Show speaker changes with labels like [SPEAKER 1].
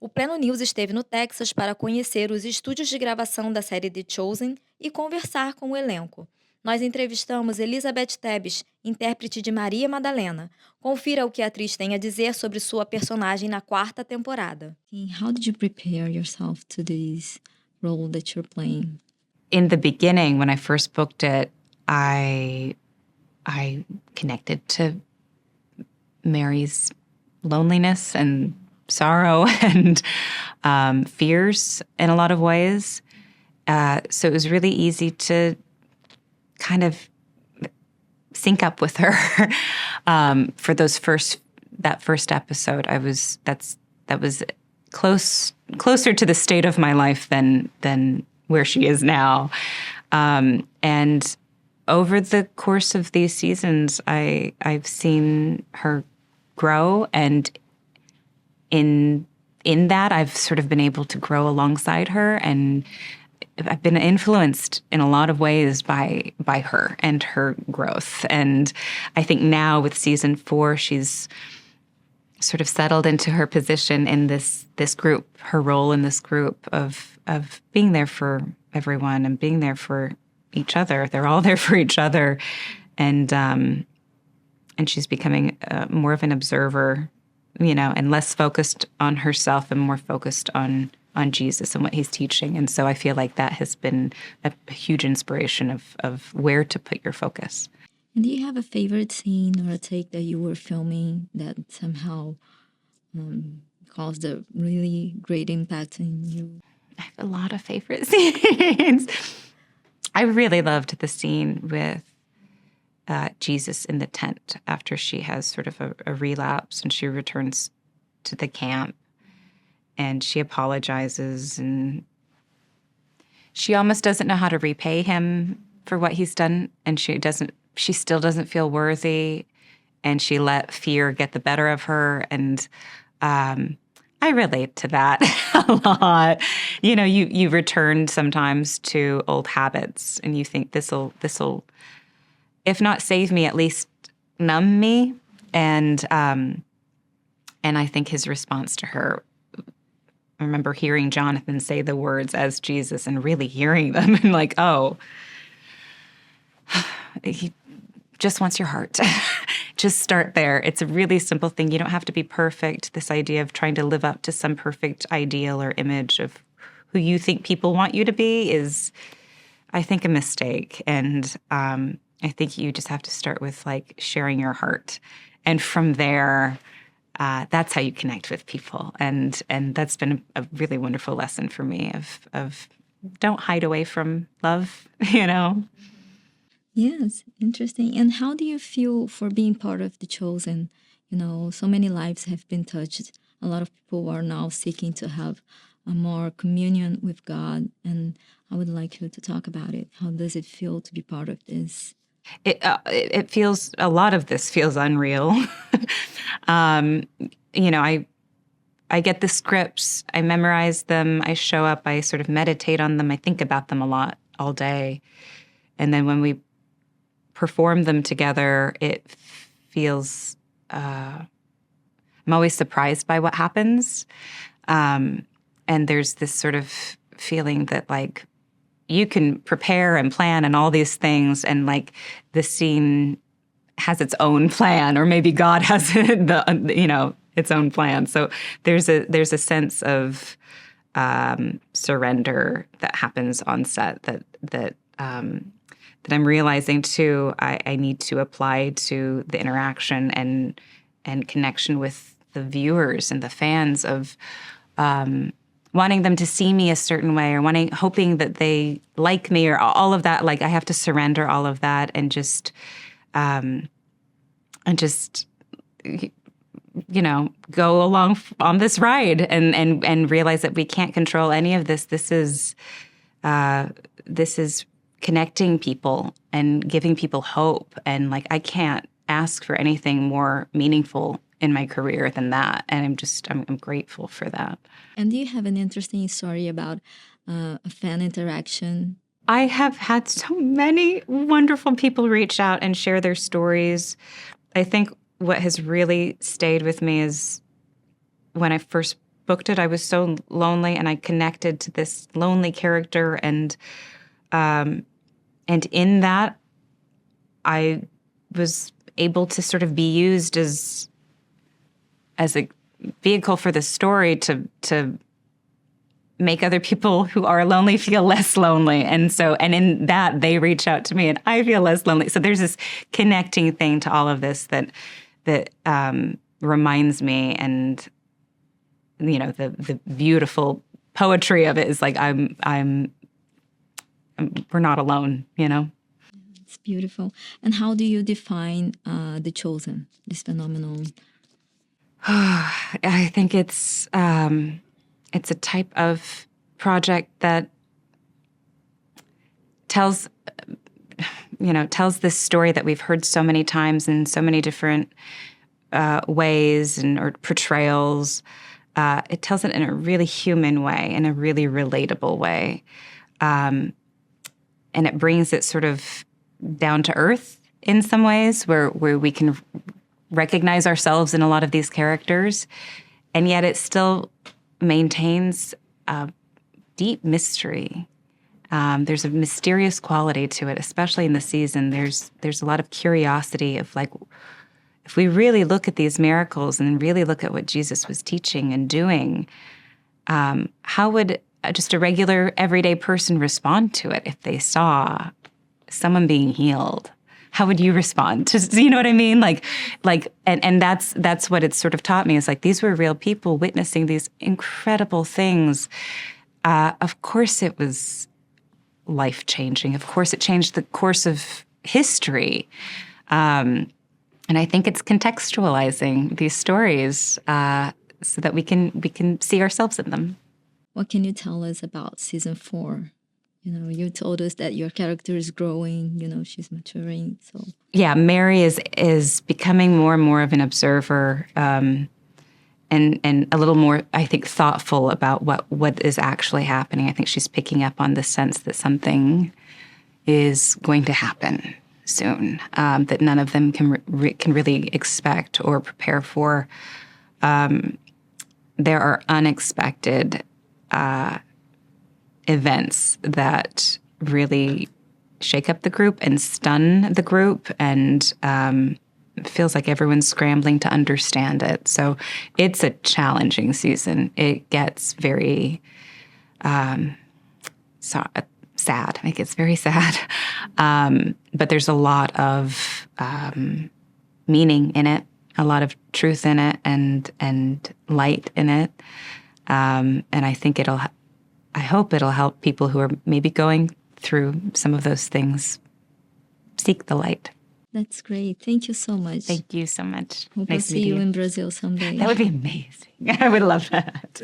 [SPEAKER 1] O Pleno.News esteve no Texas para conhecer os estúdios de gravação da série The Chosen e conversar com o elenco. Nós entrevistamos Elizabeth Tabish, intérprete de Maria Madalena. Confira o que a atriz tem a dizer sobre sua personagem na quarta temporada.
[SPEAKER 2] How did you prepare yourself to this role that you're playing?
[SPEAKER 3] In the beginning, when I first booked it, I connected to Mary's loneliness and sorrow and fears in a lot of ways. So it was really easy to kind of sync up with her. For that first episode, that was closer to the state of my life than where she is now. And over the course of these seasons, I've seen her grow, and in that, I've sort of been able to grow alongside her, and I've been influenced in a lot of ways by her and her growth. And I think now with season 4, she's sort of settled into her position in this group, her role in this group of being there for everyone and being there for each other. They're all there for each other, and she's becoming more of an observer, and less focused on herself and more focused on Jesus and what he's teaching. And so I feel like that has been a huge inspiration of where to put your focus.
[SPEAKER 2] And do you have a favorite scene or a take that you were filming that somehow caused a really great impact in you?
[SPEAKER 3] I have a lot of favorite scenes. I really loved the scene with Jesus in the tent after she has sort of a relapse and she returns to the camp and she apologizes and she almost doesn't know how to repay him for what he's done, and she still doesn't feel worthy, and she let fear get the better of her. And I relate to that a lot. You return sometimes to old habits and you think this'll, if not save me, at least numb me. And I think his response to her, I remember hearing Jonathan say the words as Jesus and really hearing them and like, oh, he just wants your heart. Just start there. It's a really simple thing. You don't have to be perfect. This idea of trying to live up to some perfect ideal or image of who you think people want you to be is, I think, a mistake. And I think you just have to start with like sharing your heart. And from there, that's how you connect with people. And that's been a really wonderful lesson for me of don't hide away from love,
[SPEAKER 2] Yes, interesting. And how do you feel for being part of The Chosen? So many lives have been touched. A lot of people are now seeking to have a more communion with God. And I would like you to talk about it. How does it feel to be part of this?
[SPEAKER 3] It feels, a lot of this feels unreal. I get the scripts, I memorize them, I show up, I sort of meditate on them, I think about them a lot all day. And then when we perform them together, it feels, I'm always surprised by what happens. And there's this sort of feeling that like, you can prepare and plan and all these things, and like the scene has its own plan, or maybe God has its own plan. So there's a sense of surrender that happens on set that I'm realizing too. I need to apply to the interaction and connection with the viewers and the fans of. Wanting them to see me a certain way, or hoping that they like me, or all of that. Like I have to surrender all of that and just go along on this ride and realize that we can't control any of this. This is connecting people and giving people hope. And like I can't ask for anything more meaningful in my career than that. And I'm grateful for that.
[SPEAKER 2] And do you have an interesting story about a fan interaction?
[SPEAKER 3] I have had so many wonderful people reach out and share their stories. I think what has really stayed with me is when I first booked it, I was so lonely, and I connected to this lonely character, and in that, I was able to sort of be used as a vehicle for the story to make other people who are lonely feel less lonely. And in that, they reach out to me and I feel less lonely. So there's this connecting thing to all of this that reminds me, and the beautiful poetry of it is like we're not alone,
[SPEAKER 2] It's beautiful. And how do you define The Chosen, this phenomenon?
[SPEAKER 3] I think it's a type of project that tells this story that we've heard so many times in so many different ways or portrayals. It tells it in a really human way, in a really relatable way. And it brings it sort of down to earth in some ways, where we can recognize ourselves in a lot of these characters, and yet it still maintains a deep mystery. There's a mysterious quality to it, especially in the season. There's a lot of curiosity of, like, if we really look at these miracles and really look at what Jesus was teaching and doing, how would just a regular, everyday person respond to it if they saw someone being healed? How would you respond? You know what I mean? And that's what it's sort of taught me, is like, these were real people witnessing these incredible things. Of course it was life-changing. Of course it changed the course of history. And I think it's contextualizing these stories so that we can see ourselves in them.
[SPEAKER 2] What can you tell us about season 4? You told us that your character is growing, she's maturing. So
[SPEAKER 3] yeah, Mary is becoming more and more of an observer, and a little more, I think, thoughtful about what is actually happening. I think she's picking up on the sense that something is going to happen soon, that none of them can really expect or prepare for. There are unexpected events that really shake up the group and stun the group, and it feels like everyone's scrambling to understand it. So it's a challenging season. It gets very sad. It gets very sad. But there's a lot of meaning in it, a lot of truth in it, and light in it. And I think I hope it'll help people who are maybe going through some of those things seek the light.
[SPEAKER 2] That's great. Thank you so much.
[SPEAKER 3] Thank you so much.
[SPEAKER 2] Hope
[SPEAKER 3] Nice
[SPEAKER 2] I'll see you in Brazil someday.
[SPEAKER 3] That would be amazing. I would love that.